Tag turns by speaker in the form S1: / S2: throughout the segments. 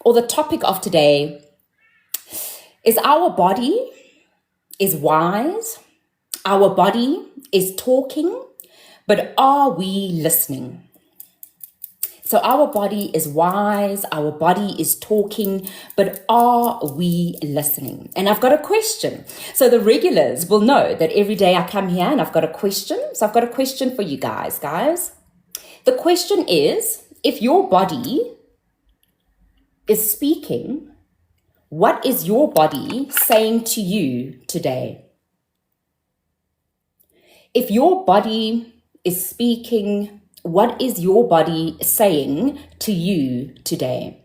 S1: or the topic of today is our body is wise, our body is talking, but are we listening? So our body is wise, our body is talking, but are we listening? And I've got a question. So the regulars will know that every day I come here and I've got a question. So I've got a question for you guys. The question is, if your body is speaking, what is your body saying to you today? If your body is speaking, what is your body saying to you today?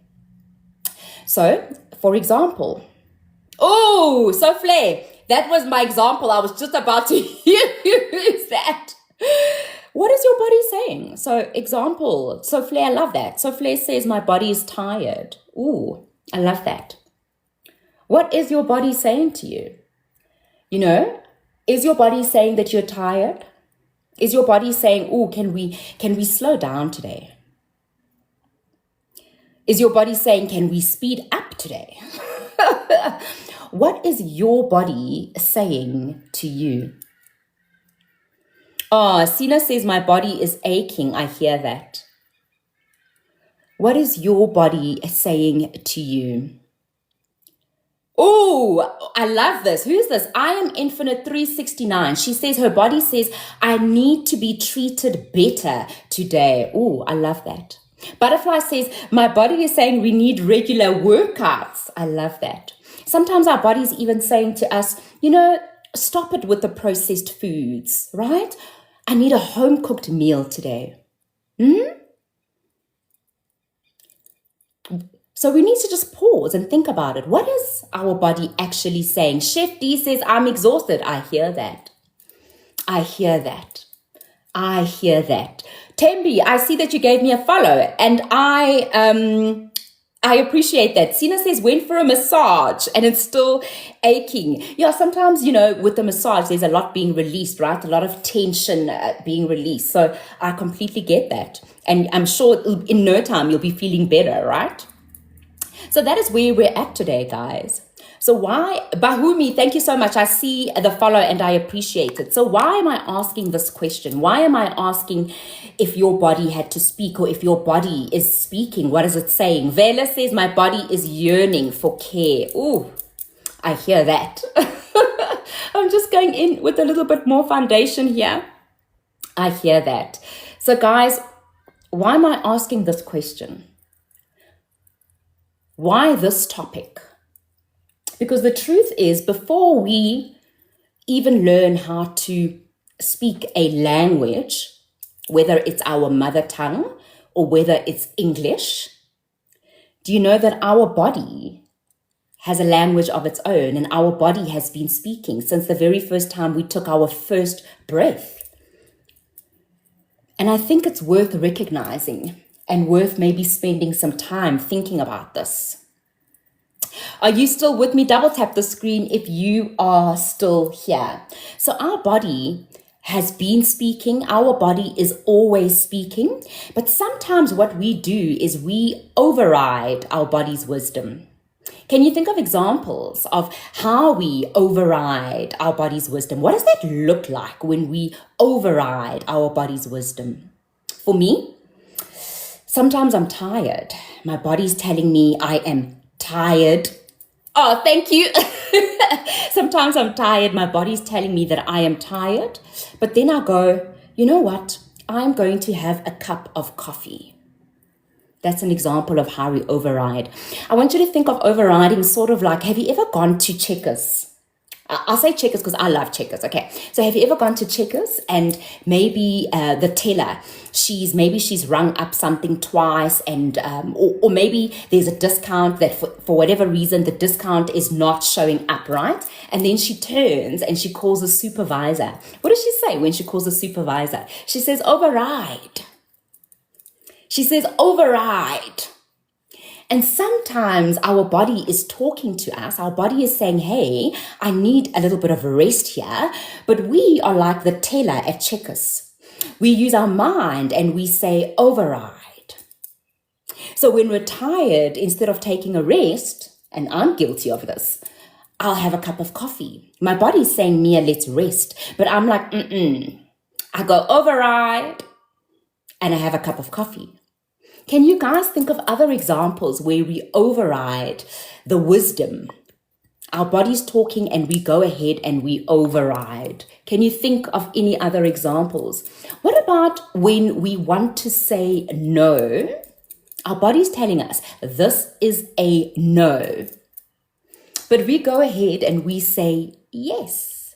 S1: So, for example, Souffle, that was my example. I was just about to use that. What is your body saying? So, example, Souffle, I love that. Souffle says, my body is tired. Ooh, I love that. What is your body saying to you? You know, is your body saying that you're tired? Is your body saying, oh, can we slow down today? Is your body saying, can we speed up today? What is your body saying to you? Oh, Sina says, my body is aching. I hear that. What is your body saying to you? Oh, I love this. Who is this? I am Infinite 369. She says her body says, I need to be treated better today. Oh, I love that. Butterfly says, my body is saying we need regular workouts. I love that. Sometimes our body's even saying to us, stop it with the processed foods, right? I need a home-cooked meal today. So we need to just pause and think about it. What is our body actually saying? Chef D says, I'm exhausted. I hear that. I hear that. I hear that. Tembi, I see that you gave me a follow and I appreciate that. Sina says, went for a massage and it's still aching. Yeah, sometimes, with the massage, there's a lot being released, right? A lot of tension being released. So I completely get that. And I'm sure in no time you'll be feeling better, right? So that is where we're at today, guys. So why, Bahumi, thank you so much. I see the follow and I appreciate it. So why am I asking this question? Why am I asking if your body had to speak or if your body is speaking? What is it saying? Vela says, my body is yearning for care. Ooh, I hear that. I'm just going in with a little bit more foundation here. I hear that. So guys, why am I asking this question? Why this topic? Because the truth is, before we even learn how to speak a language, whether it's our mother tongue or whether it's English, do you know that our body has a language of its own and our body has been speaking since the very first time we took our first breath? And I think it's worth recognizing and worth maybe spending some time thinking about this. Are you still with me? Double tap the screen if you are still here. So our body has been speaking. Our body is always speaking. But sometimes what we do is we override our body's wisdom. Can you think of examples of how we override our body's wisdom? What does that look like when we override our body's wisdom? For me, sometimes I'm tired. My body's telling me I am tired. Oh, thank you. Sometimes I'm tired. My body's telling me that I am tired. But then I go, you know what? I'm going to have a cup of coffee. That's an example of how we override. I want you to think of overriding sort of like, have you ever gone to Checkers? I'll say Checkers because I love Checkers. Okay. So have you ever gone to Checkers and maybe the teller, she's rung up something twice and or maybe there's a discount that for whatever reason the discount is not showing up, right? And then she turns and she calls the supervisor. What does she say when she calls the supervisor? She says override. She says override. And sometimes our body is talking to us. Our body is saying, hey, I need a little bit of a rest here. But we are like the teller at Checkers. We use our mind and we say override. So when we're tired, instead of taking a rest, and I'm guilty of this, I'll have a cup of coffee. My body's saying, Mia, let's rest. But I'm like, I go override and I have a cup of coffee. Can you guys think of other examples where we override the wisdom? Our body's talking and we go ahead and we override. Can you think of any other examples? What about when we want to say no? Our body's telling us this is a no. But we go ahead and we say yes.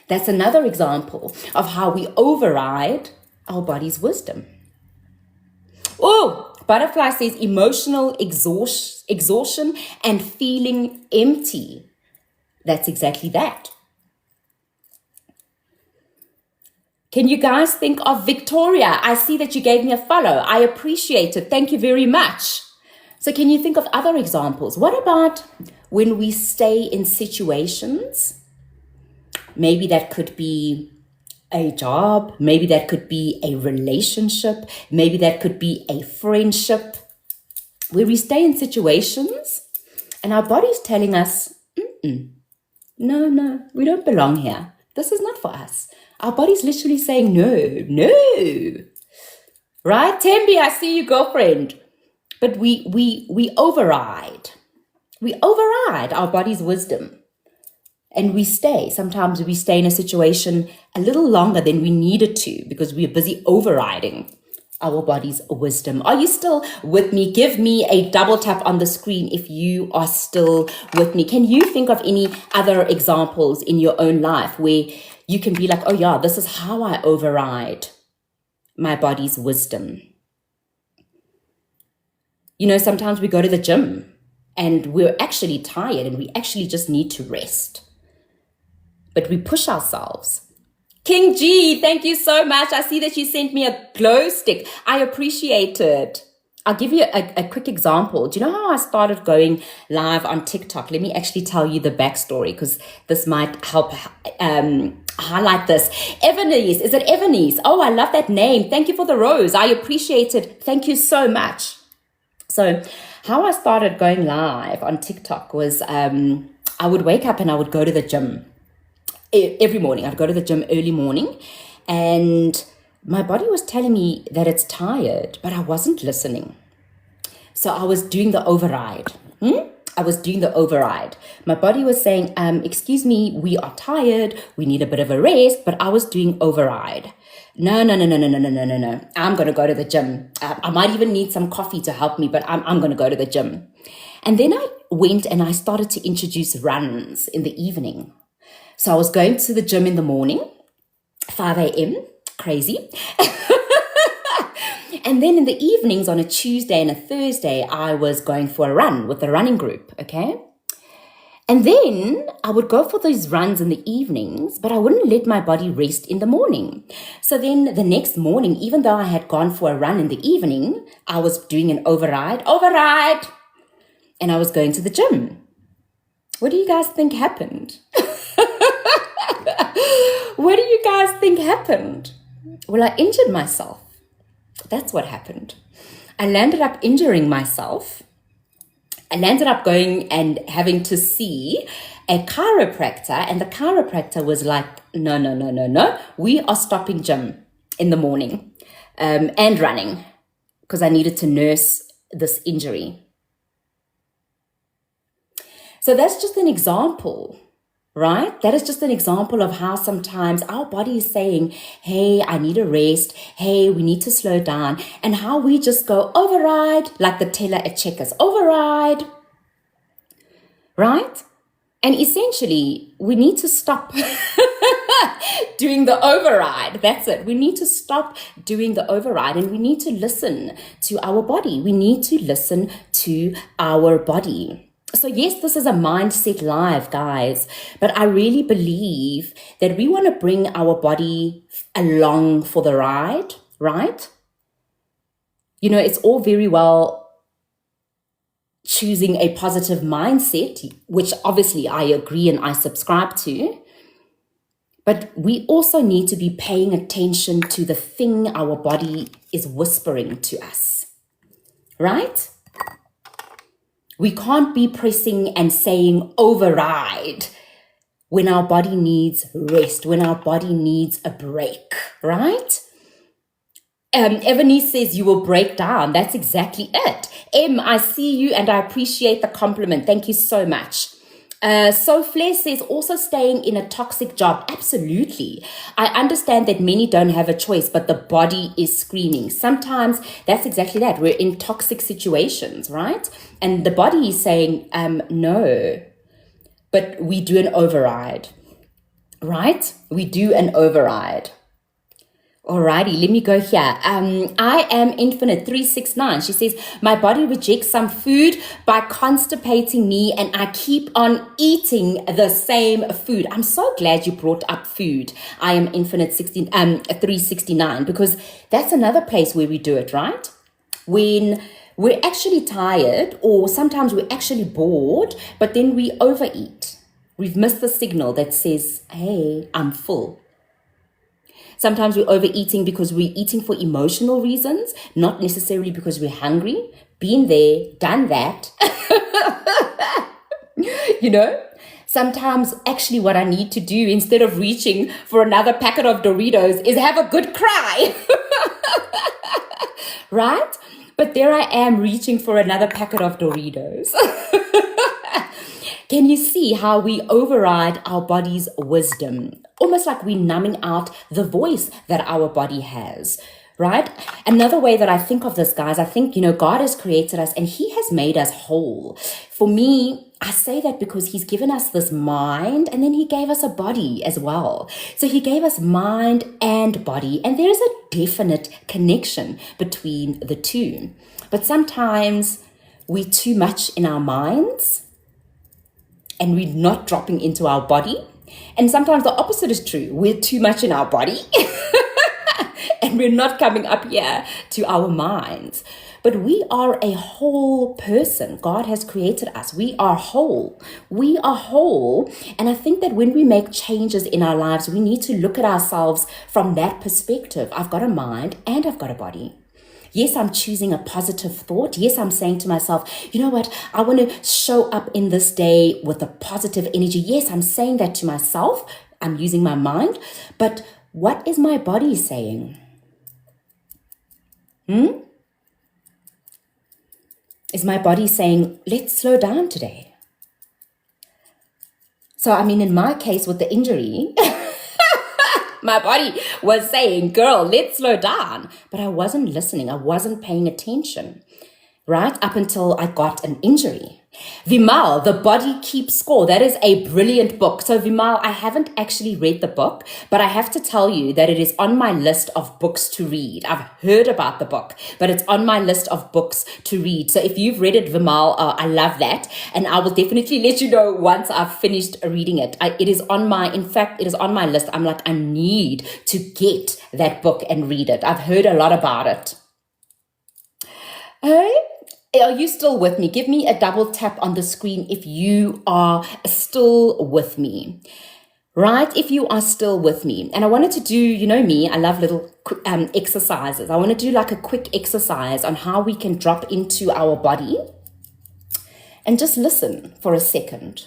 S1: That's another example of how we override our body's wisdom. Oh, Butterfly says emotional exhaustion and feeling empty. That's exactly that. Can you guys think of Victoria? I see that you gave me a follow. I appreciate it. Thank you very much. So can you think of other examples? What about when we stay in situations? Maybe that could be a job. Maybe that could be a relationship. Maybe that could be a friendship. Where we stay in situations and our body's telling us, no, we don't belong here. This is not for us. Our body's literally saying, no. Right, Tembi, I see you, girlfriend. But we override. We override our body's wisdom. And we stay. Sometimes we stay in a situation a little longer than we needed to because we're busy overriding our body's wisdom. Are you still with me? Give me a double tap on the screen if you are still with me. Can you think of any other examples in your own life where you can be like, oh yeah, this is how I override my body's wisdom? You know, sometimes we go to the gym and we're actually tired and we actually just need to rest. But we push ourselves. King G, thank you so much. I see that you sent me a glow stick. I appreciate it. I'll give you a quick example. Do you know how I started going live on TikTok? Let me actually tell you the backstory because this might help highlight this. Evanese, is it Evanese? Oh, I love that name. Thank you for the rose. I appreciate it. Thank you so much. So how I started going live on TikTok was I would wake up and I would go to the gym. Every morning, I'd go to the gym early morning and my body was telling me that it's tired, but I wasn't listening. So I was doing the override. I was doing the override. My body was saying, excuse me, we are tired. We need a bit of a rest, but I was doing override. No. I'm going to go to the gym. I might even need some coffee to help me, but I'm going to go to the gym. And then I went and I started to introduce runs in the evening. So I was going to the gym in the morning, 5 a.m., crazy. And then in the evenings on a Tuesday and a Thursday, I was going for a run with the running group, okay? And then I would go for those runs in the evenings, but I wouldn't let my body rest in the morning. So then the next morning, even though I had gone for a run in the evening, I was doing an override, and I was going to the gym. What do you guys think happened? What do you guys think happened? Well, I injured myself. That's what happened. I landed up injuring myself. I landed up going and having to see a chiropractor, and the chiropractor was like, no. We are stopping gym in the morning and running because I needed to nurse this injury. So that's just an example. Right? That is just an example of how sometimes our body is saying, hey, I need a rest. Hey, we need to slow down. And how we just go override like the teller at Checkers. Override. Right? And essentially, we need to stop doing the override. That's it. We need to stop doing the override and we need to listen to our body. We need to listen to our body. So yes, this is a mindset live, guys, but I really believe that we want to bring our body along for the ride, right? You know, it's all very well choosing a positive mindset, which obviously I agree and I subscribe to, but we also need to be paying attention to the thing our body is whispering to us. right? We can't be pressing and saying override when our body needs rest, when our body needs a break, right? Evanice says you will break down. That's exactly it. I see you and I appreciate the compliment. Thank you so much. So Flair says also staying in a toxic job. Absolutely. I understand that many don't have a choice, but the body is screaming. Sometimes that's exactly that. We're in toxic situations, right? And the body is saying, no, but we do an override, right? We do an override. Alrighty, let me go here. I am Infinite 369. She says, my body rejects some food by constipating me and I keep on eating the same food. I'm so glad you brought up food. I am Infinite 369 because that's another place where we do it, right? When we're actually tired or sometimes we're actually bored, but then we overeat. We've missed the signal that says, hey, I'm full. Sometimes we're overeating because we're eating for emotional reasons, not necessarily because we're hungry. Been there, done that. You know? Sometimes actually what I need to do instead of reaching for another packet of Doritos is have a good cry. Right? But there I am reaching for another packet of Doritos. Can you see how we override our body's wisdom? Almost like we're numbing out the voice that our body has, right? Another way that I think of this, guys, I think, God has created us and he has made us whole. For me, I say that because he's given us this mind and then he gave us a body as well. So he gave us mind and body, and there's a definite connection between the two. But sometimes we're too much in our minds and we're not dropping into our body. And sometimes the opposite is true. We're too much in our body and we're not coming up here to our minds. But we are a whole person. God has created us. We are whole. We are whole. And I think that when we make changes in our lives, we need to look at ourselves from that perspective. I've got a mind and I've got a body. Yes, I'm choosing a positive thought. Yes, I'm saying to myself, you know what? I want to show up in this day with a positive energy. Yes, I'm saying that to myself. I'm using my mind. But what is my body saying? Is my body saying, let's slow down today? So, I mean, in my case with the injury, my body was saying, girl, let's slow down. But I wasn't listening. I wasn't paying attention, right? Up until I got an injury. Vimal, The Body Keeps Score. That is a brilliant book. So Vimal, I haven't actually read the book, but I have to tell you that it is on my list of books to read. I've heard about the book, but it's on my list of books to read. So if you've read it, Vimal, I love that. And I will definitely let you know once I've finished reading it. It is on my list. I'm like, I need to get that book and read it. I've heard a lot about it. Hey? Are you still with me? Give me a double tap on the screen if you are still with me, right? If you are still with me. And I wanted to do, you know me, I love little exercises. I want to do like a quick exercise on how we can drop into our body and just listen for a second.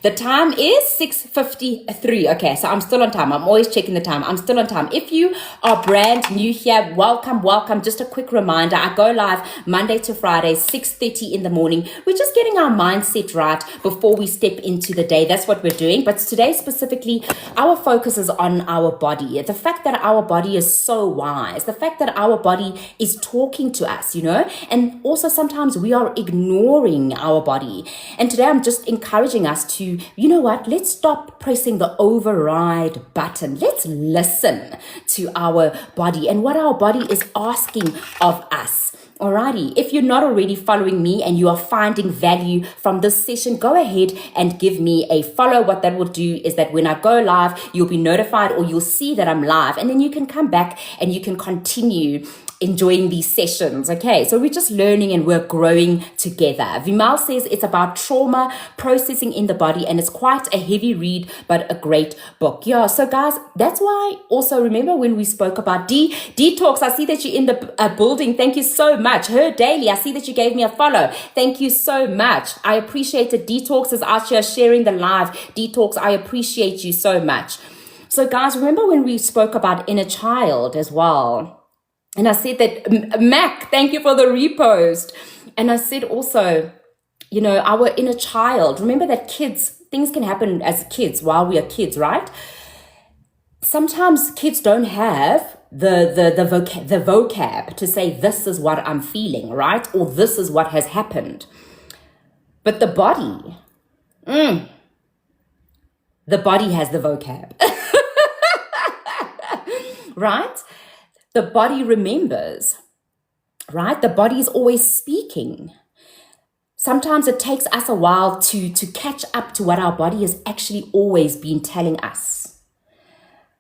S1: The time is 6:53. Okay, so I'm still on time. I'm always checking the time. I'm still on time. If you are brand new here, welcome. Just a quick reminder. I go live Monday to Friday, 6:30 in the morning. We're just getting our mindset right before we step into the day. That's what we're doing. But today specifically, our focus is on our body. The fact that our body is so wise. The fact that our body is talking to us, and also sometimes we are ignoring our body. And today I'm just encouraging us to, you know what, let's stop pressing the override button. Let's listen to our body and what our body is asking of us. Alrighty, if you're not already following me and you are finding value from this session, go ahead and give me a follow. What that will do is that when I go live, you'll be notified or you'll see that I'm live, and then you can come back and you can continue enjoying these sessions. Okay, so we're just learning and we're growing together. Vimal says it's about trauma processing in the body, and it's quite a heavy read, but a great book. Yeah, so guys, that's why also remember when we spoke about detox. I see that you're in the building. Thank you so much. Her daily, I see that you gave me a follow. Thank you so much. I appreciate it. Detox is out here sharing the live. Detox, I appreciate you so much. So guys, remember when we spoke about inner child as well? And I said that, Mac, thank you for the repost. And I said also, you know, our inner child, remember that things can happen as kids while we are kids, right? Sometimes kids don't have the vocab to say, this is what I'm feeling, right? Or this is what has happened. But the body has the vocab, right? The body remembers, right? The body is always speaking. Sometimes it takes us a while to catch up to what our body has actually always been telling us.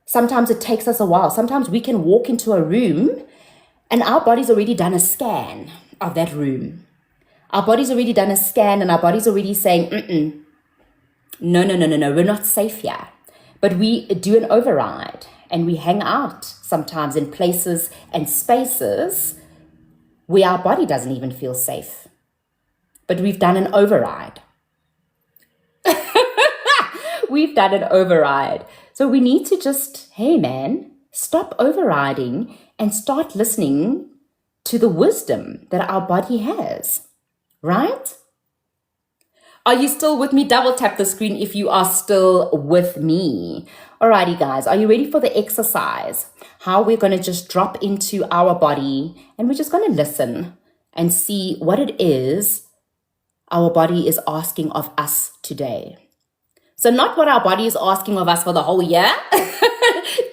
S1: Sometimes it takes us a while. Sometimes we can walk into a room and our body's already done a scan of that room. Our body's already done a scan and our body's already saying, no, we're not safe here. But we do an override. And we hang out sometimes in places and spaces where our body doesn't even feel safe. But we've done an override. We've done an override. So we need to just, hey man, stop overriding and start listening to the wisdom that our body has, right? Are you still with me? Double tap the screen if you are still with me. Alrighty guys, are you ready for the exercise? How we're going to just drop into our body and we're just going to listen and see what it is our body is asking of us today. So not what our body is asking of us for the whole year.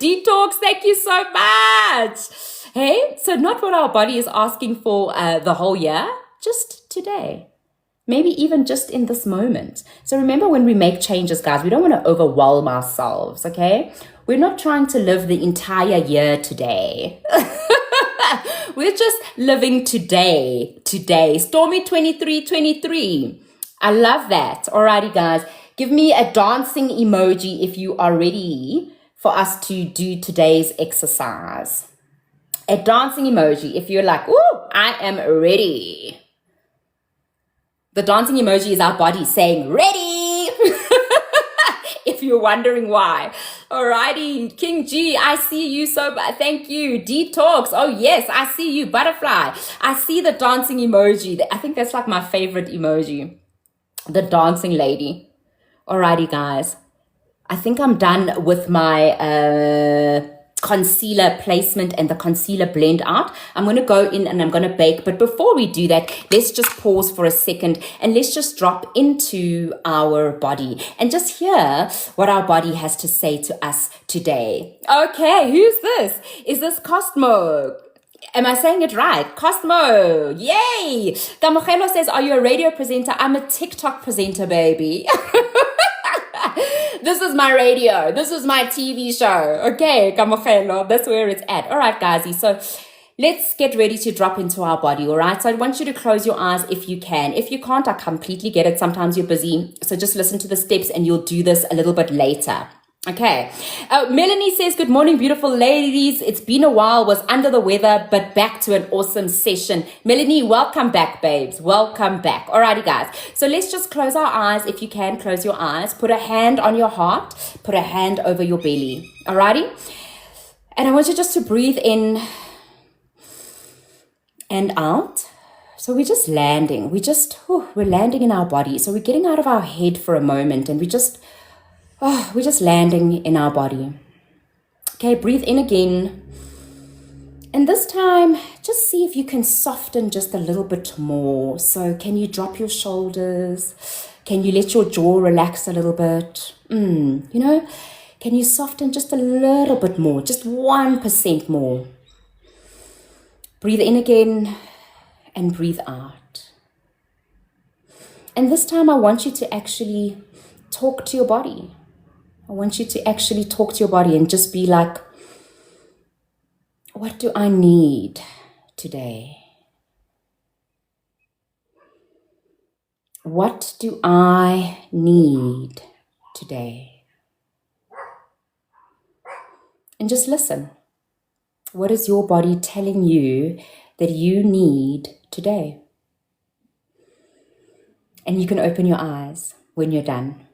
S1: Detox, thank you so much. Hey, so not what our body is asking for the whole year, just today. Maybe even just in this moment. So remember, when we make changes, guys, we don't want to overwhelm ourselves, okay? We're not trying to live the entire year today. We're just living today. Stormy 2323. I love that. Alrighty, guys. Give me a dancing emoji if you are ready for us to do today's exercise. A dancing emoji if you're like, ooh, I am ready. The dancing emoji is our body saying, ready! If you're wondering why. Alrighty, King G, I see you so bad. Thank you. Detox. Oh yes, I see you. Butterfly. I see the dancing emoji. I think that's like my favorite emoji. The dancing lady. Alrighty, guys. I think I'm done with my concealer placement and the concealer blend out. I'm going to go in and I'm going to bake. But before we do that, let's just pause for a second and let's just drop into our body and just hear what our body has to say to us today. Okay, who's this? Is this Cosmo? Am I saying it right? Cosmo, yay! Kamogelo says, are you a radio presenter? I'm a TikTok presenter, baby. This is my radio. This is my TV show. Okay, Kamogelo, that's where it's at. All right, guys. So let's get ready to drop into our body, all right? So I want you to close your eyes if you can. If you can't, I completely get it. Sometimes you're busy. So just listen to the steps and you'll do this a little bit later. Okay. Melanie says, good morning, beautiful ladies. It's been a while, was under the weather, but back to an awesome session. Melanie, welcome back, babes. Welcome back. Alrighty, guys. So let's just close our eyes. If you can, close your eyes. Put a hand on your heart. Put a hand over your belly. Alrighty. And I want you just to breathe in and out. So we're just landing. We're landing in our body. So we're getting out of our head for a moment and we're just landing in our body. Okay, breathe in again. And this time, just see if you can soften just a little bit more. So can you drop your shoulders? Can you let your jaw relax a little bit? Can you soften just a little bit more? Just 1% more. Breathe in again and breathe out. And this time, I want you to actually talk to your body. I want you to actually talk to your body and just be like, what do I need today? What do I need today? And just listen. What is your body telling you that you need today? And you can open your eyes when you're done.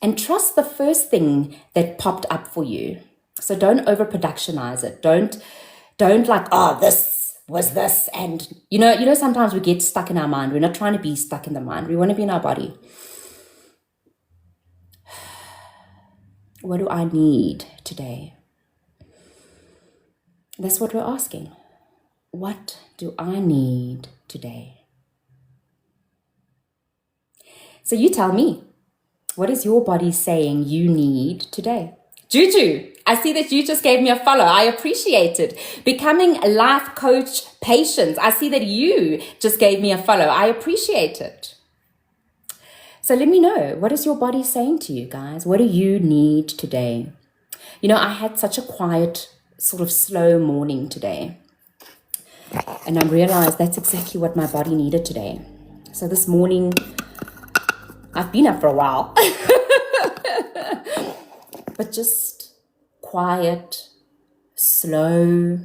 S1: And trust the first thing that popped up for you. So don't overproductionize it. Don't like, oh, this was this. And you know, sometimes we get stuck in our mind. We're not trying to be stuck in the mind. We want to be in our body. What do I need today? That's what we're asking. What do I need today? So you tell me, what is your body saying you need today? Juju, I see that you just gave me a follow. I appreciate it. Becoming a life coach, Patience, I see that you just gave me a follow. I appreciate it. So let me know, what is your body saying to you, guys? What do you need today? You know, I had such a quiet, sort of slow morning today. And I realized that's exactly what my body needed today. So this morning, I've been up for a while. But just quiet, slow.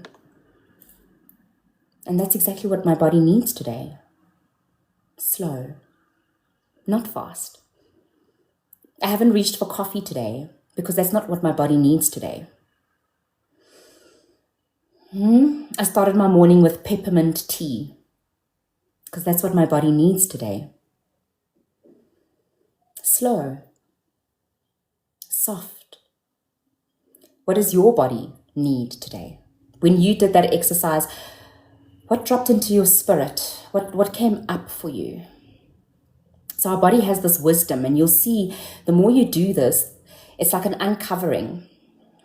S1: And that's exactly what my body needs today. Slow, not fast. I haven't reached for coffee today because that's not what my body needs today. I started my morning with peppermint tea because that's what my body needs today. Slow, soft. What does your body need today? When you did that exercise, what dropped into your spirit? What came up for you? So our body has this wisdom, and you'll see the more you do this, it's like an uncovering,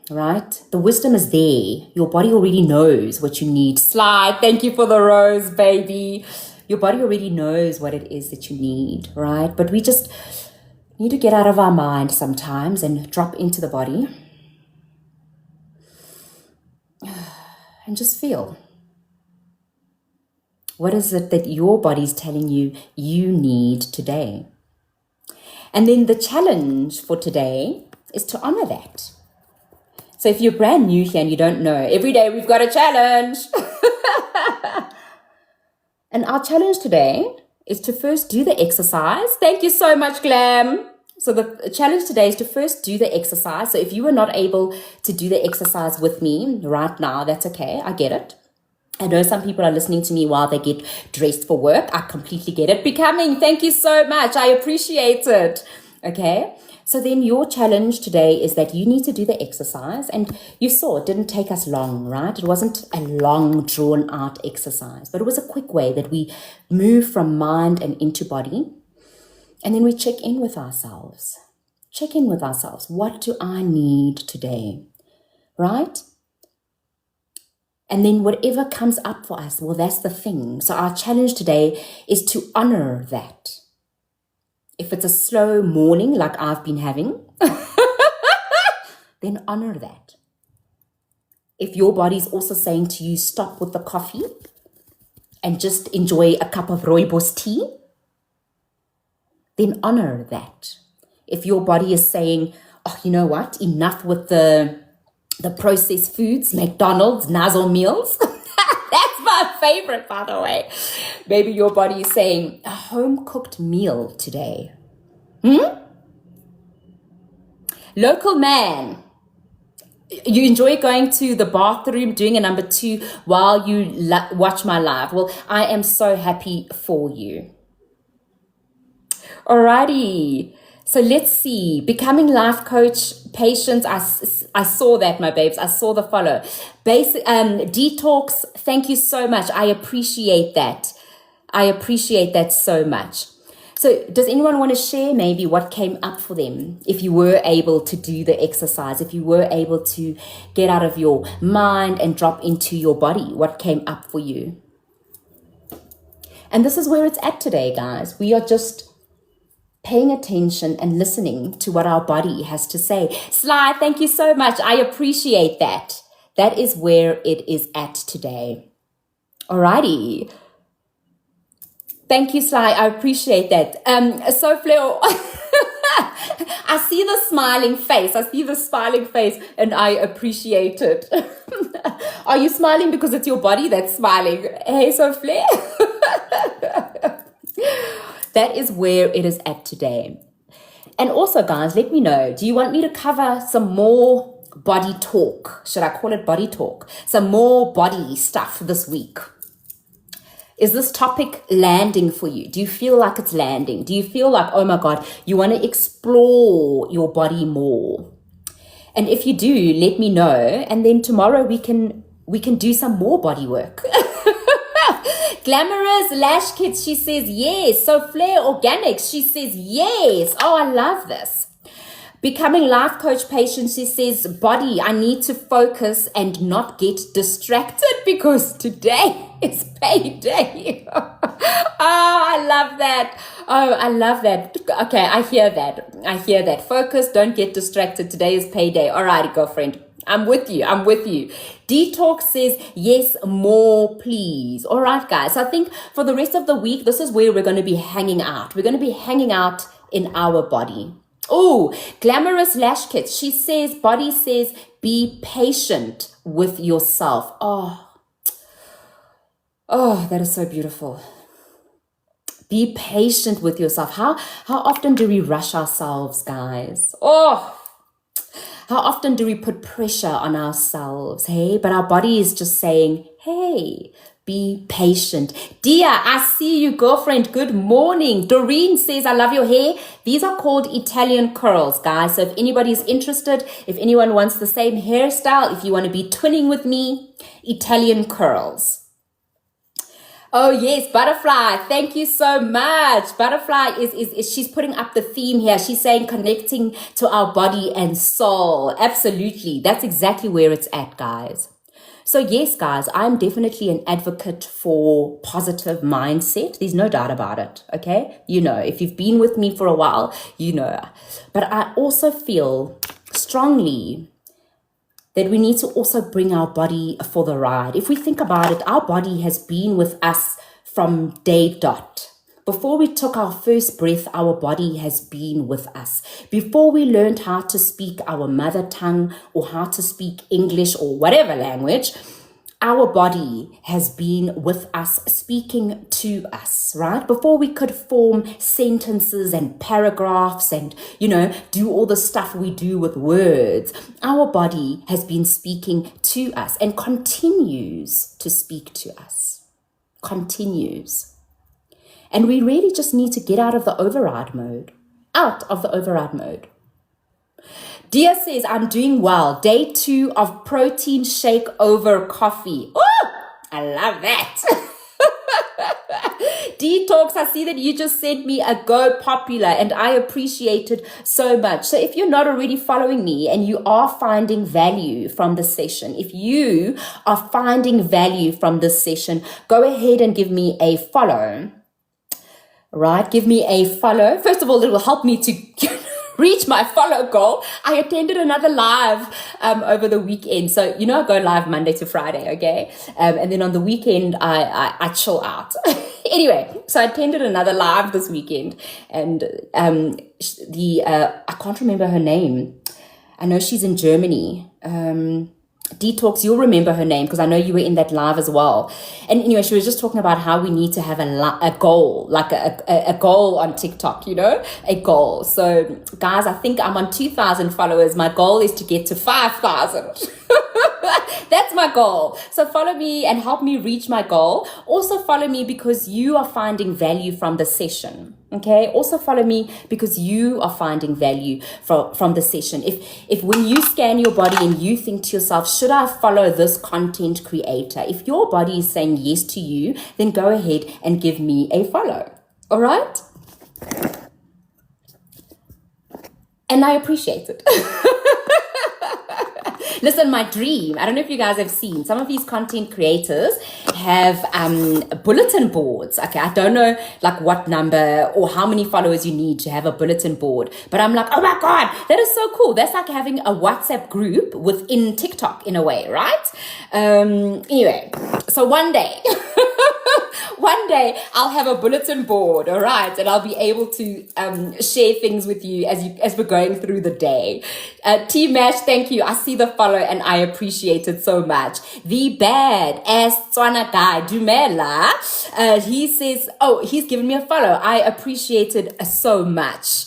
S1: right? The wisdom is there. Your body already knows what you need. Slide, thank you for the rose, baby. Your body already knows what it is that you need, right? But we just need to get out of our mind sometimes and drop into the body and just feel. What is it that your body's telling you you need today? And then the challenge for today is to honor that. So if you're brand new here and you don't know, every day we've got a challenge. And our challenge today is to first do the exercise. Thank you so much, Glam. So the challenge today is to first do the exercise. So if you were not able to do the exercise with me right now, that's okay. I get it. I know some people are listening to me while they get dressed for work. I completely get it. Becoming, thank you so much. I appreciate it. Okay. So then your challenge today is that you need to do the exercise. And you saw it didn't take us long, right? It wasn't a long drawn out exercise, but it was a quick way that we move from mind and into body. And then we check in with ourselves. Check in with ourselves. What do I need today? Right? And then whatever comes up for us, well, that's the thing. So our challenge today is to honor that. If it's a slow morning like I've been having, then honor that. If your body's also saying to you, stop with the coffee and just enjoy a cup of rooibos tea, then honor that. If your body is saying, oh, you know what, enough with the processed foods, McDonald's, Nazo meals. That's my favorite, by the way. Maybe your body is saying, a home-cooked meal today. Local man. You enjoy going to the bathroom, doing a number 2 while you watch my live. Well, I am so happy for you. Alrighty. So let's see. Becoming life coach, Patience. I saw that, my babes. I saw the follow. Basic detox. Thank you so much. I appreciate that. I appreciate that so much. So does anyone want to share maybe what came up for them if you were able to do the exercise, if you were able to get out of your mind and drop into your body? What came up for you? And this is where it's at today, guys. We are just paying attention and listening to what our body has to say. Sly, thank you so much. I appreciate that That is where it is at today. Alrighty. Thank you, Sly. I appreciate that. So, Fleur, I see the smiling face. And I appreciate it. Are you smiling because it's your body that's smiling? Hey, so Fleur. That is where it is at today. And also, guys, let me know, do you want me to cover some more body talk? Should I call it body talk? Some more body stuff this week? Is this topic landing for you? Do you feel like it's landing? Do you feel like, oh my God, you want to explore your body more? And if you do, let me know. And then tomorrow we can do some more body work. Glamorous Lash Kids, she says yes. So Flair Organics, she says yes. Oh, I love this. Becoming Life Coach Patient, she says, body, I need to focus and not get distracted because today is payday. Oh, I love that. Oh, I love that. Okay, I hear that. Focus, don't get distracted. Today is payday. All righty, girlfriend. I'm with you. Detox says, yes, more, please. All right, guys. So I think for the rest of the week, this is where we're going to be hanging out. We're going to be hanging out in our body. Oh, Glamorous Lash Kit. She says, body says, be patient with yourself. Oh, that is so beautiful. Be patient with yourself. How often do we rush ourselves, guys? Oh, how often do we put pressure on ourselves? Hey, but our body is just saying, hey, be patient. Dia, I see you, girlfriend. Good morning. Doreen says, I love your hair. These are called Italian curls, guys. So if anybody's interested, if anyone wants the same hairstyle, if you want to be twinning with me, Italian curls. Oh, yes, Butterfly. Thank you so much. Butterfly is she's putting up the theme here. She's saying connecting to our body and soul. Absolutely. That's exactly where it's at, guys. So yes, guys, I'm definitely an advocate for positive mindset. There's no doubt about it, okay? You know, if you've been with me for a while, you know. But I also feel strongly that we need to also bring our body for the ride. If we think about it, our body has been with us from day dot. Before we took our first breath, our body has been with us. Before we learned how to speak our mother tongue or how to speak English or whatever language, our body has been with us, speaking to us, right? Before we could form sentences and paragraphs and, you know, do all the stuff we do with words, our body has been speaking to us and continues to speak to us. Continues. And we really just need to get out of the override mode. Dia says, I'm doing well. Day 2 of protein shake over coffee. Oh, I love that. Detox, I see that you just sent me a go popular and I appreciate it so much. So if you're not already following me and you are finding value from this session, go ahead and give me a follow. Right? Give me a follow. First of all, it will help me to reach my follow goal. I attended another live over the weekend. So, you know, I go live Monday to Friday, okay? And then on the weekend, I chill out. Anyway, so I attended another live this weekend. And I can't remember her name. I know she's in Germany. Detox, you'll remember her name because I know you were in that live as well. And anyway, she was just talking about how we need to have a goal, like a goal on TikTok, you know, a goal. So guys, I think I'm on 2,000 followers. My goal is to get to 5,000. That's my goal. So follow me and help me reach my goal. Also follow me because you are finding value from the session. Okay. Also follow me because you are finding value from the session. If when you scan your body and you think to yourself, should I follow this content creator? If your body is saying yes to you, then go ahead and give me a follow. All right. And I appreciate it. Listen, my dream, I don't know if you guys have seen, some of these content creators have bulletin boards. Okay, I don't know like what number or how many followers you need to have a bulletin board, but I'm like, oh my God, that is so cool. That's like having a WhatsApp group within TikTok in a way, right? Anyway, so one day, one day I'll have a bulletin board, all right, and I'll be able to share things with you as we're going through the day. T Mash, thank you. I see the follow and I appreciate it so much. The bad ass Tswana guy, Dumela, he says, oh, he's given me a follow. I appreciate it so much.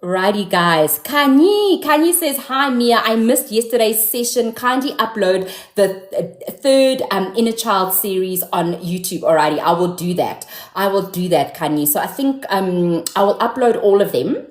S1: Righty guys, Kanye says, hi Mia, I missed yesterday's session. Kindly upload the third inner child series on YouTube. Alrighty, I will do that, Kanye. So I think I will upload all of them.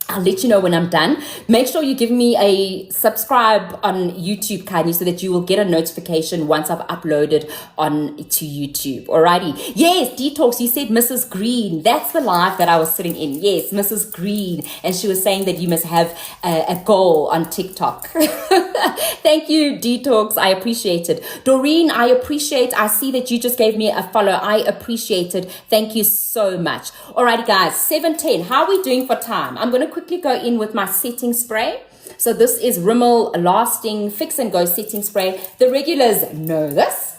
S1: I'll let you know when I'm done. Make sure you give me a subscribe on YouTube, Kanye, so that you will get a notification once I've uploaded on to YouTube. Alrighty. Yes, Detox, you said Mrs. Green. That's the live that I was sitting in. Yes, Mrs. Green. And she was saying that you must have a goal on TikTok. Thank you, Detox. I appreciate it. Doreen, I see that you just gave me a follow. I appreciate it. Thank you so much. Alrighty, guys, 7:10. How are we doing for time? I'm going to quickly go in with my setting spray. So this is Rimmel Lasting Fix and Go setting spray. The regulars know this.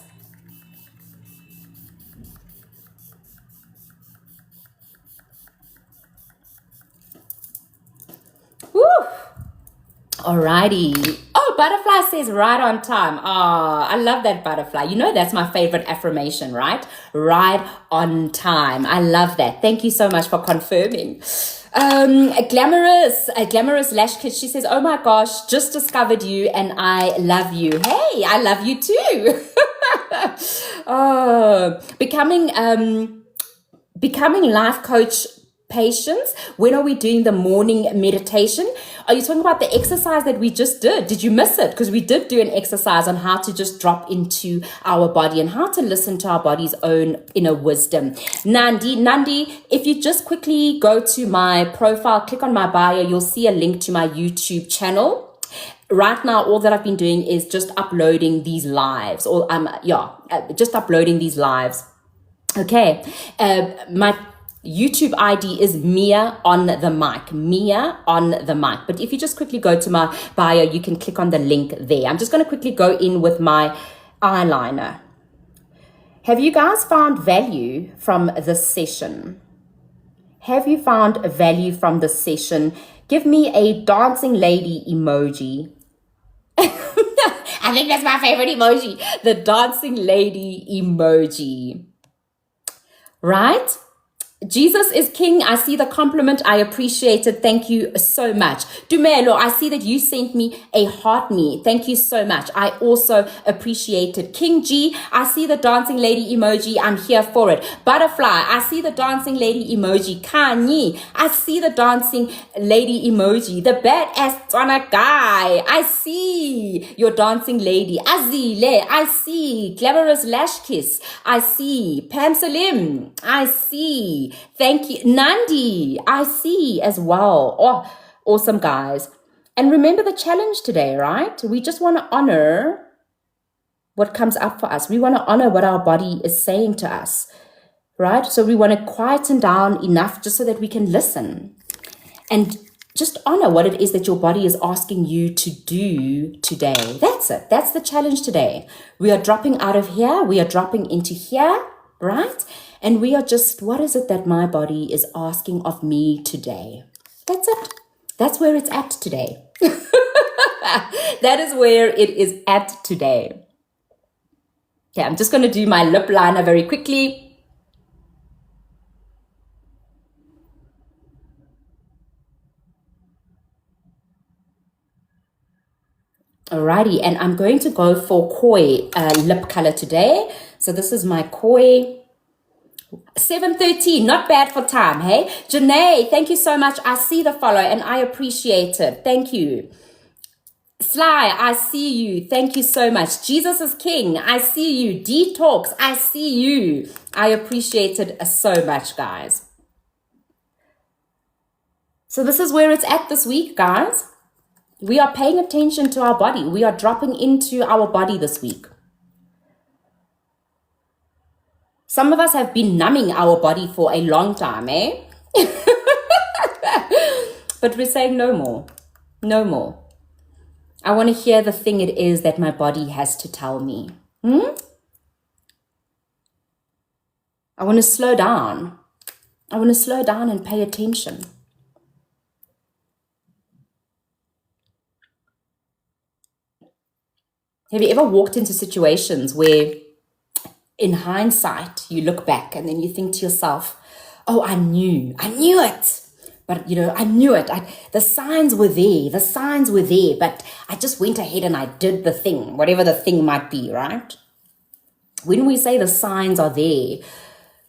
S1: Woo! Alrighty. Oh, Butterfly says right on time. Oh, I love that, Butterfly. You know that's my favorite affirmation, right? Right on time. I love that. Thank you so much for confirming. A glamorous lash kid. She says, oh my gosh, just discovered you and I love you. Hey, I love you too. Oh, becoming life coach patience. When are we doing the morning meditation? Are you talking about the exercise that we just did? Did you miss it? Because we did do an exercise on how to just drop into our body and how to listen to our body's own inner wisdom. Nandi, if you just quickly go to my profile, click on my bio, you'll see a link to my YouTube channel. Right now, all that I've been doing is just uploading these lives, just uploading these lives. Okay, my YouTube ID is Mia on the mic. Mia on the mic. But if you just quickly go to my bio, you can click on the link there. I'm just going to quickly go in with my eyeliner. Have you guys found value from this session? Have you found value from this session? Give me a dancing lady emoji. I think that's my favorite emoji. The dancing lady emoji. Right? Jesus is king. I see the compliment. I appreciate it. Thank you so much. Dumelo, I see that you sent me a heart me. Thank you so much. I also appreciate it. King G, I see the dancing lady emoji. I'm here for it. Butterfly, I see the dancing lady emoji. Kanye, I see the dancing lady emoji. The badass Tswana guy, I see your dancing lady. Azile, I see. Glamorous lash kiss, I see. Pam Salim, I see. Thank you. Nandi, I see as well. Oh, awesome, guys. And remember the challenge today, right? We just want to honor what comes up for us. We want to honor what our body is saying to us, right? So we want to quieten down enough just so that we can listen and just honor what it is that your body is asking you to do today. That's it. That's the challenge today. We are dropping out of here. We are dropping into here, right? And we are just, what is it that my body is asking of me today? That's it. That's where it's at today. That is where it is at today. Okay, I'm just going to do my lip liner very quickly. Alrighty, and I'm going to go for koi lip color today. So this is my koi. 7:13, not bad for time, hey? Janae, thank you so much. I see the follow and I appreciate it. Thank you. Sly, I see you. Thank you so much. Jesus is king. I see you. Detox, I see you. I appreciate it so much, guys. So this is where it's at this week, guys. We are paying attention to our body. We are dropping into our body this week. Some of us have been numbing our body for a long time, eh? But we're saying no more. No more. I want to hear the thing it is that my body has to tell me. I want to slow down. I want to slow down and pay attention. Have you ever walked into situations where in hindsight, you look back and then you think to yourself, oh, I knew it. But, I knew it. The signs were there, but I just went ahead and I did the thing, whatever the thing might be, right? When we say the signs are there,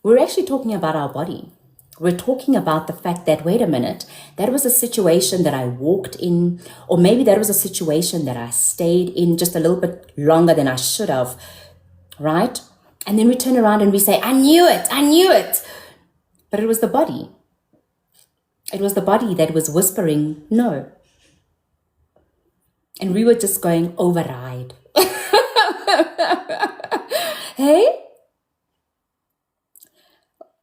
S1: we're actually talking about our body. We're talking about the fact that, wait a minute, that was a situation that I walked in, or maybe that was a situation that I stayed in just a little bit longer than I should have, right? And then we turn around and we say, I knew it. But it was the body. It was the body that was whispering, no. And we were just going, override. Hey?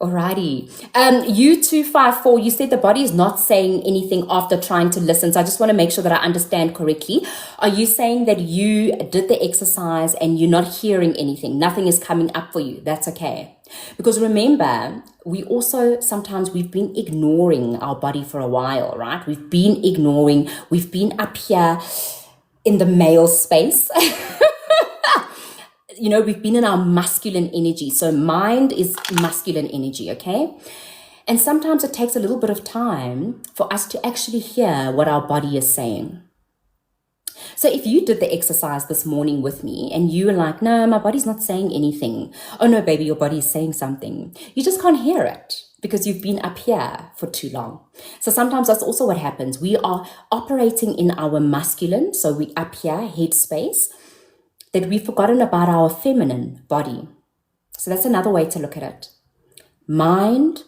S1: Alrighty. U254, you said the body is not saying anything after trying to listen. So I just want to make sure that I understand correctly. Are you saying that you did the exercise and you're not hearing anything? Nothing is coming up for you. That's okay. Because remember, we've been ignoring our body for a while, right? We've been up here in the male space. We've been in our masculine energy. So mind is masculine energy, okay? And sometimes it takes a little bit of time for us to actually hear what our body is saying. So if you did the exercise this morning with me and you were like, no, my body's not saying anything. Oh no, baby, your body is saying something. You just can't hear it because you've been up here for too long. So sometimes that's also what happens. We are operating in our masculine, so we up here, head space, that we've forgotten about our feminine body. So that's another way to look at it. Mind,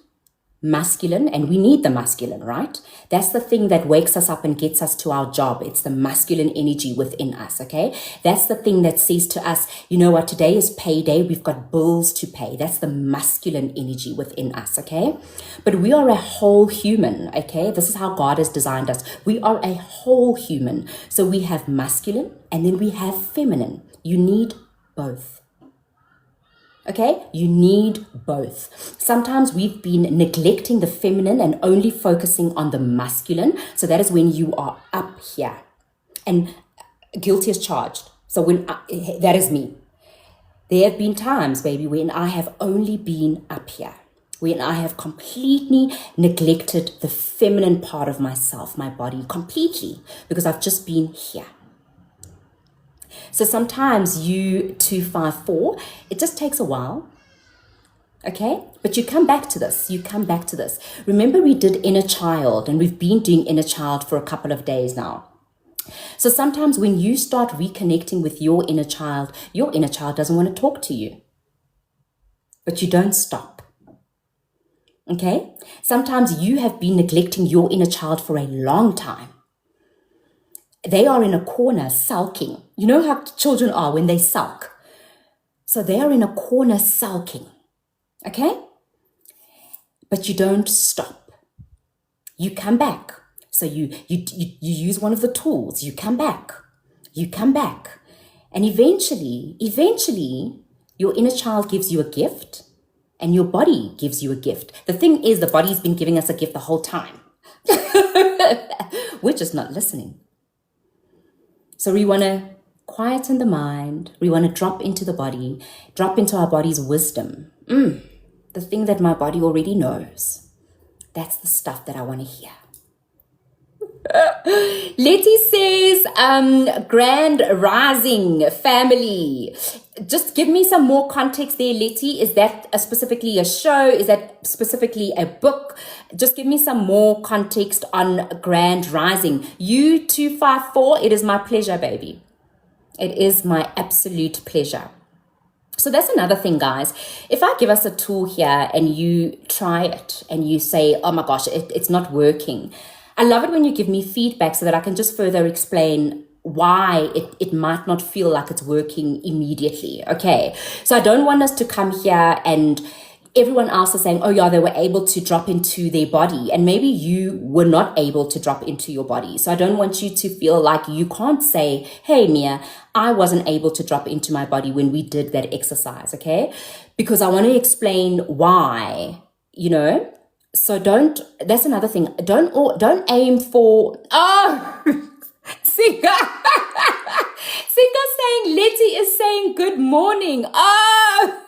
S1: masculine, and we need the masculine, right? That's the thing that wakes us up and gets us to our job. It's the masculine energy within us, okay? That's the thing that says to us, you know what, today is payday, we've got bills to pay. That's the masculine energy within us, okay? But we are a whole human, okay? This is how God has designed us. We are a whole human. So we have masculine and then we have feminine. You need both. Okay, you need both. Sometimes we've been neglecting the feminine and only focusing on the masculine. So that is when you are up here and guilty as charged. So that is me. There have been times, baby, when I have only been up here, when I have completely neglected the feminine part of myself, my body, completely, because I've just been here. So sometimes U254, it just takes a while, okay? But you come back to this. Remember we did inner child and we've been doing inner child for a couple of days now. So sometimes when you start reconnecting with your inner child doesn't want to talk to you. But you don't stop, okay? Sometimes you have been neglecting your inner child for a long time. They are in a corner sulking. You know how children are when they sulk. So they are in a corner sulking. Okay? But you don't stop. You come back. So you use one of the tools. You come back. And eventually, your inner child gives you a gift and your body gives you a gift. The thing is, the body's been giving us a gift the whole time. We're just not listening. So we want to quieten the mind. We want to drop into the body, drop into our body's wisdom. The thing that my body already knows. That's the stuff that I want to hear. Letty says, grand rising family. Just give me some more context there, Letty. Is that specifically a show? Is that specifically a book? Just give me some more context on grand rising. U254, it is my pleasure, baby. It is my absolute pleasure. So that's another thing, guys. If I give us a tool here and you try it and you say, oh my gosh, it's not working, I love it when you give me feedback so that I can just further explain why it might not feel like it's working immediately. Okay. So I don't want us to come here and everyone else is saying, oh yeah, they were able to drop into their body. And maybe you were not able to drop into your body. So I don't want you to feel like you can't say, hey, Mia, I wasn't able to drop into my body when we did that exercise. Okay. Because I want to explain why, So that's another thing. Don't aim for, Singer. Singer saying, Letty is saying good morning. Oh,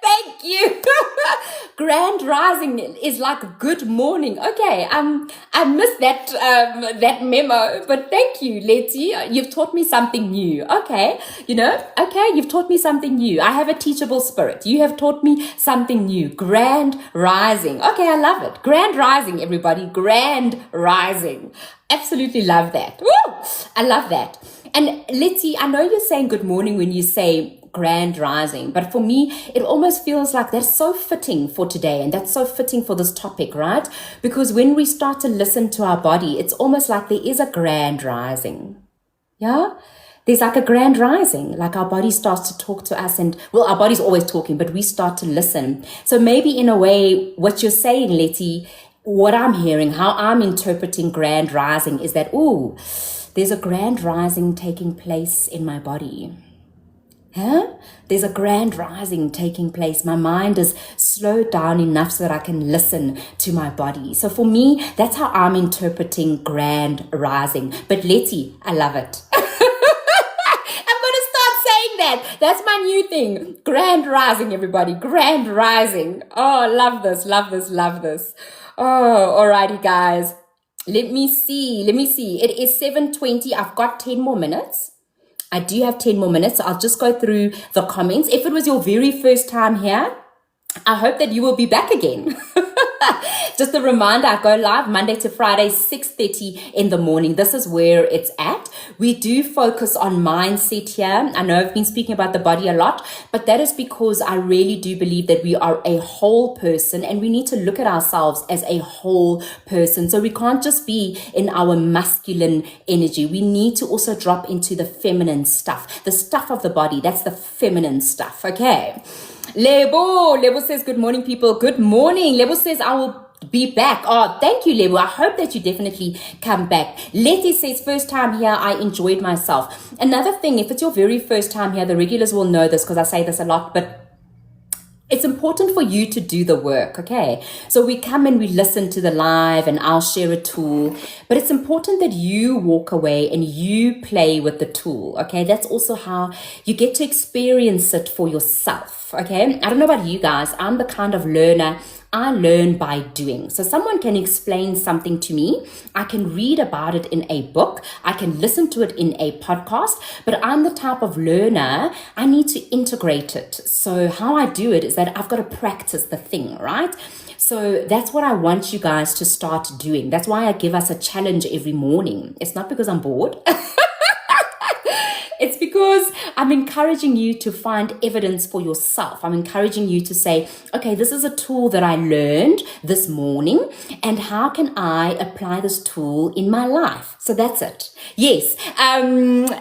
S1: thank you. Grand rising is like good morning. Okay, I missed that memo, but thank you, Letty. You've taught me something new. Okay, you've taught me something new. I have a teachable spirit. You have taught me something new. Grand rising. Okay, I love it. Grand rising, everybody. Grand rising. Absolutely love that. Woo! I love that. And Letty, I know you're saying good morning when you say grand rising, but for me, it almost feels like that's so fitting for today, and that's so fitting for this topic, right? Because when we start to listen to our body, it's almost like there is a grand rising. Yeah? There's like a grand rising, like our body starts to talk to us, and well, our body's always talking, but we start to listen. So maybe in a way, what you're saying, Letty, what I'm hearing, how I'm interpreting grand rising is that, there's a grand rising taking place in my body. Huh? There's a grand rising taking place. My mind is slowed down enough so that I can listen to my body. So for me, that's how I'm interpreting grand rising. But Letty, I love it. I'm going to start saying that. That's my new thing. Grand rising, everybody. Grand rising. Oh, love this, love this, love this. Oh, alrighty, guys. Let me see. It is 7:20. I've got 10 more minutes. I do have 10 more minutes. So I'll just go through the comments. If it was your very first time here, I hope that you will be back again. Just a reminder, I go live Monday to Friday, 6:30 in the morning. This is where it's at. We do focus on mindset here. I know I've been speaking about the body a lot, but that is because I really do believe that we are a whole person and we need to look at ourselves as a whole person. So we can't just be in our masculine energy. We need to also drop into the feminine stuff, the stuff of the body. That's the feminine stuff. Okay. Lebo says, good morning, people. Good morning. Lebo says, I will be back. Oh, thank you, Lebo. I hope that you definitely come back. Letty says, first time here, I enjoyed myself. Another thing, if it's your very first time here, the regulars will know this because I say this a lot, but it's important for you to do the work, okay? So we come and we listen to the live and I'll share a tool, but it's important that you walk away and you play with the tool, okay? That's also how you get to experience it for yourself, okay? I don't know about you guys. I'm the kind of learner, I learn by doing. So someone can explain something to me. I can read about it in a book. I can listen to it in a podcast, but I'm the type of learner, I need to integrate it. So how I do it is that I've got to practice the thing, right? So that's what I want you guys to start doing. That's why I give us a challenge every morning. It's not because I'm bored. It's because I'm encouraging you to find evidence for yourself. I'm encouraging you to say, okay, this is a tool that I learned this morning, and how can I apply this tool in my life? So that's it. Yes.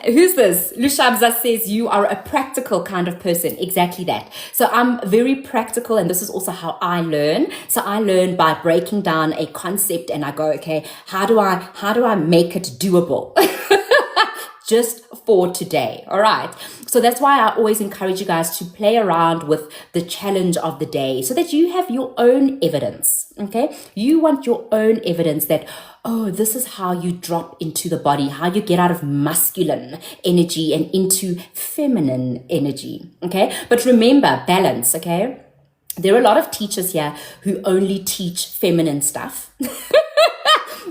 S1: Who's this? Lushabza says you are a practical kind of person. Exactly that. So I'm very practical, and this is also how I learn. So I learn by breaking down a concept and I go, okay, how do I make it doable? Just for today. All right. So that's why I always encourage you guys to play around with the challenge of the day so that you have your own evidence. Okay. You want your own evidence that, oh, this is how you drop into the body, how you get out of masculine energy and into feminine energy. Okay. But remember, balance. Okay. There are a lot of teachers here who only teach feminine stuff.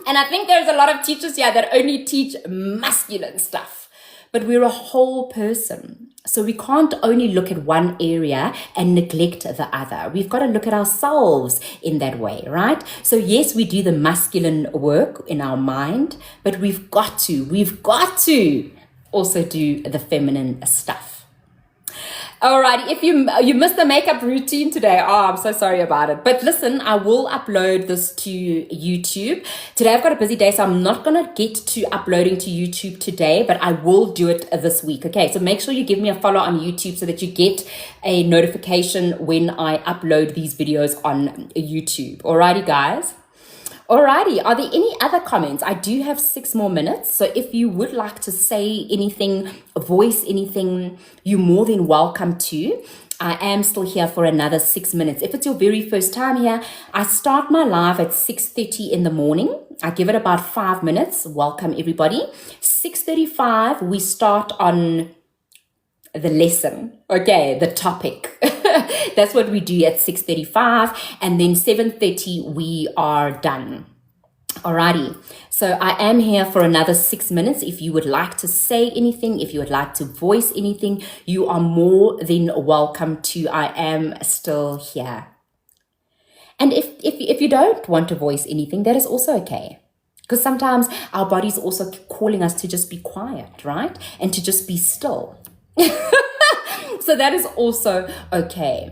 S1: And I think there's a lot of teachers here that only teach masculine stuff. But we're a whole person. So we can't only look at one area and neglect the other. We've got to look at ourselves in that way, right? So yes, we do the masculine work in our mind, but we've got to also do the feminine stuff. Alrighty, if you missed the makeup routine today, I'm so sorry about it. But listen, I will upload this to YouTube. Today I've got a busy day, so I'm not gonna get to uploading to YouTube today, but I will do it this week. Okay, so make sure you give me a follow on YouTube so that you get a notification when I upload these videos on YouTube. Alrighty, guys. Alrighty, are there any other comments? I do have 6 more minutes, so if you would like to say anything, voice anything, you're more than welcome to. I am still here for another 6 minutes. If it's your very first time here, I start my live at 6:30 in the morning. I give it about 5 minutes. Welcome everybody. 6:35, we start on the lesson, okay, the topic. That's what we do at 6:35, and then 7:30 we are done. Alrighty, so I am here for another 6 minutes. If you would like to say anything, if you would like to voice anything, you are more than welcome to. I am still here. And if you don't want to voice anything, that is also okay. Because sometimes our body's also calling us to just be quiet, right? And to just be still. So that is also okay.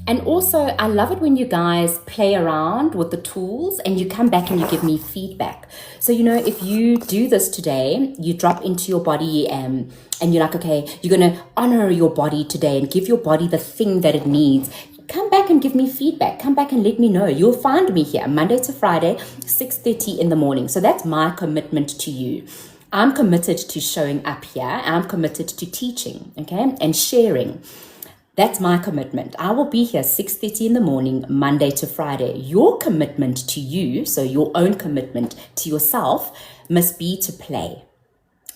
S1: And also, I love it when you guys play around with the tools and you come back and you give me feedback. So, if you do this today, you drop into your body and you're like, okay, you're going to honor your body today and give your body the thing that it needs. Come back and give me feedback. Come back and let me know. You'll find me here Monday to Friday, 6:30 in the morning. So that's my commitment to you. I'm committed to showing up here. I'm committed to teaching, okay, and sharing. That's my commitment. I will be here 6:30 in the morning, Monday to Friday. Your commitment to you, so your own commitment to yourself, must be to play.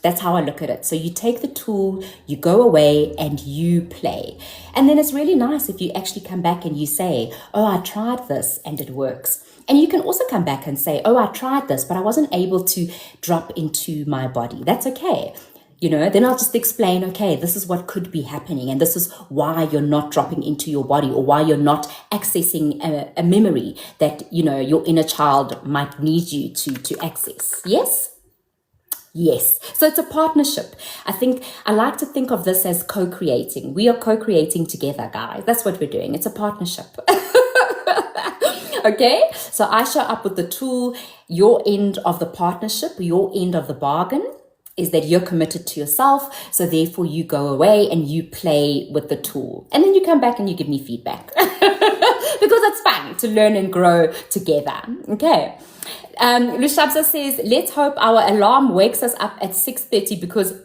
S1: That's how I look at it. So you take the tool, you go away and you play. And then it's really nice if you actually come back and you say, oh, I tried this and it works. And you can also come back and say, oh, I tried this, but I wasn't able to drop into my body. That's okay. Then I'll just explain, okay, this is what could be happening. And this is why you're not dropping into your body, or why you're not accessing a memory that, your inner child might need you to access. Yes? Yes. So it's a partnership. I like to think of this as co-creating. We are co-creating together, guys. That's what we're doing. It's a partnership. Okay, so I show up with the tool. Your end of the partnership, your end of the bargain is that you're committed to yourself. So therefore you go away and you play with the tool. And then you come back and you give me feedback. Because it's fun to learn and grow together. Okay. Lushabza says, let's hope our alarm wakes us up at 6:30 because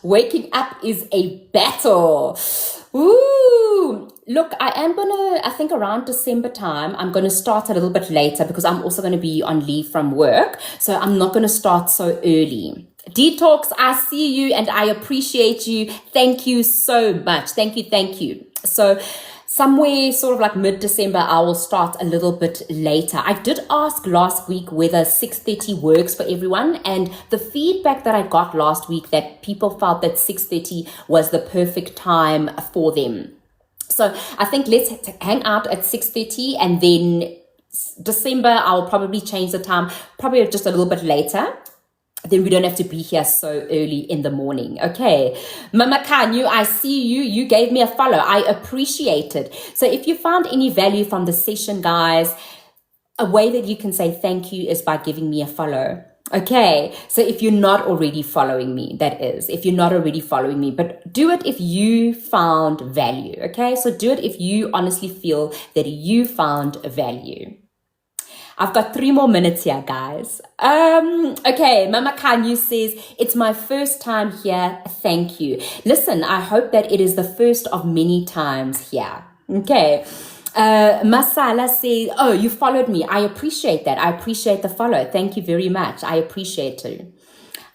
S1: waking up is a battle. Ooh, look, I think around December time, I'm going to start a little bit later because I'm also going to be on leave from work. So I'm not going to start so early. Detox, I see you and I appreciate you. Thank you so much. Thank you. So somewhere sort of like mid-December, I will start a little bit later. I did ask last week whether 6:30 works for everyone. And the feedback that I got last week, that people felt that 6:30 was the perfect time for them. So I think let's hang out at 6:30, and then December, I'll probably change the time, probably just a little bit later. Then we don't have to be here so early in the morning. Okay. Mama Kanyu, I see you. You gave me a follow. I appreciate it. So if you found any value from the session, guys, a way that you can say thank you is by giving me a follow. Okay. So if you're not already following me, but do it if you found value. Okay. So do it if you honestly feel that you found value. I've got 3 more minutes here, guys. Okay, Mama Kanyu says, it's my first time here. Thank you. Listen, I hope that it is the first of many times here. Okay. Masala says, oh, you followed me. I appreciate that. I appreciate the follow. Thank you very much. I appreciate it.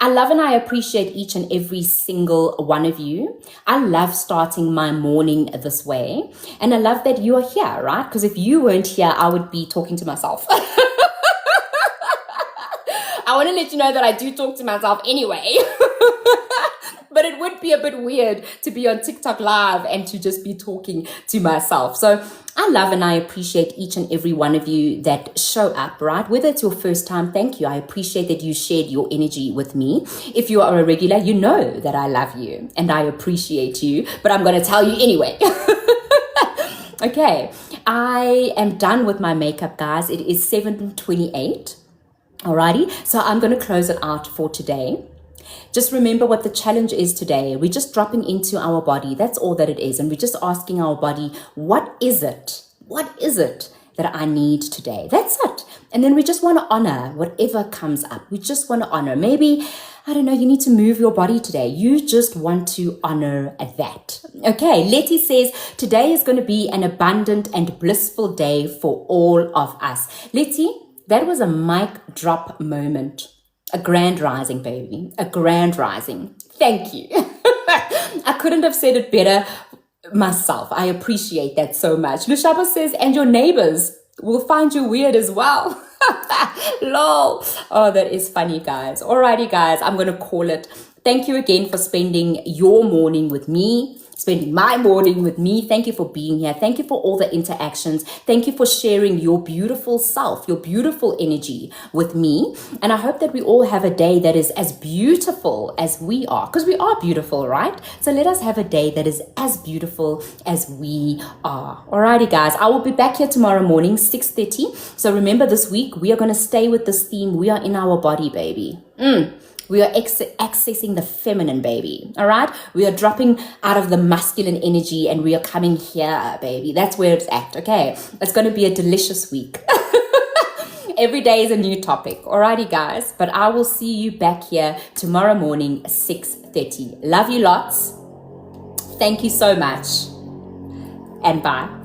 S1: I love and I appreciate each and every single one of you. I love starting my morning this way. And I love that you are here, right? Because if you weren't here, I would be talking to myself. I want to let you know that I do talk to myself anyway. But it would be a bit weird to be on TikTok live and to just be talking to myself. So I love and I appreciate each and every one of you that show up, right? Whether it's your first time, thank you. I appreciate that you shared your energy with me. If you are a regular, you know that I love you and I appreciate you, but I'm going to tell you anyway. Okay, I am done with my makeup, guys. It is 7:28. Alrighty, so I'm going to close it out for today. Just remember what the challenge is today. We're just dropping into our body. That's all that it is. And we're just asking our body, what is it? What is it that I need today? That's it. And then we just want to honor whatever comes up. We just want to honor. Maybe, I don't know, you need to move your body today. You just want to honor that. Okay, Letty says, today is going to be an abundant and blissful day for all of us. Letty, that was a mic drop moment. A grand rising, baby. A grand rising. Thank you. I couldn't have said it better myself. I appreciate that so much. Lushaba says, and your neighbors will find you weird as well. Lol. Oh, that is funny, guys. Alrighty, guys. I'm going to call it. Thank you again for spending your morning with me. Spending my morning with me. Thank you for being here. Thank you for all the interactions. Thank you for sharing your beautiful self, your beautiful energy with me. And I hope that we all have a day that is as beautiful as we are, because we are beautiful, right? So let us have a day that is as beautiful as we are. Alrighty, guys. I will be back here tomorrow morning, 6:30. So remember, this week, we are going to stay with this theme. We are in our body, baby. We are accessing the feminine, baby. All right? We are dropping out of the masculine energy and we are coming here, baby. That's where it's at, okay? It's going to be a delicious week. Every day is a new topic. Alrighty, guys. But I will see you back here tomorrow morning, 6:30. Love you lots. Thank you so much. And bye.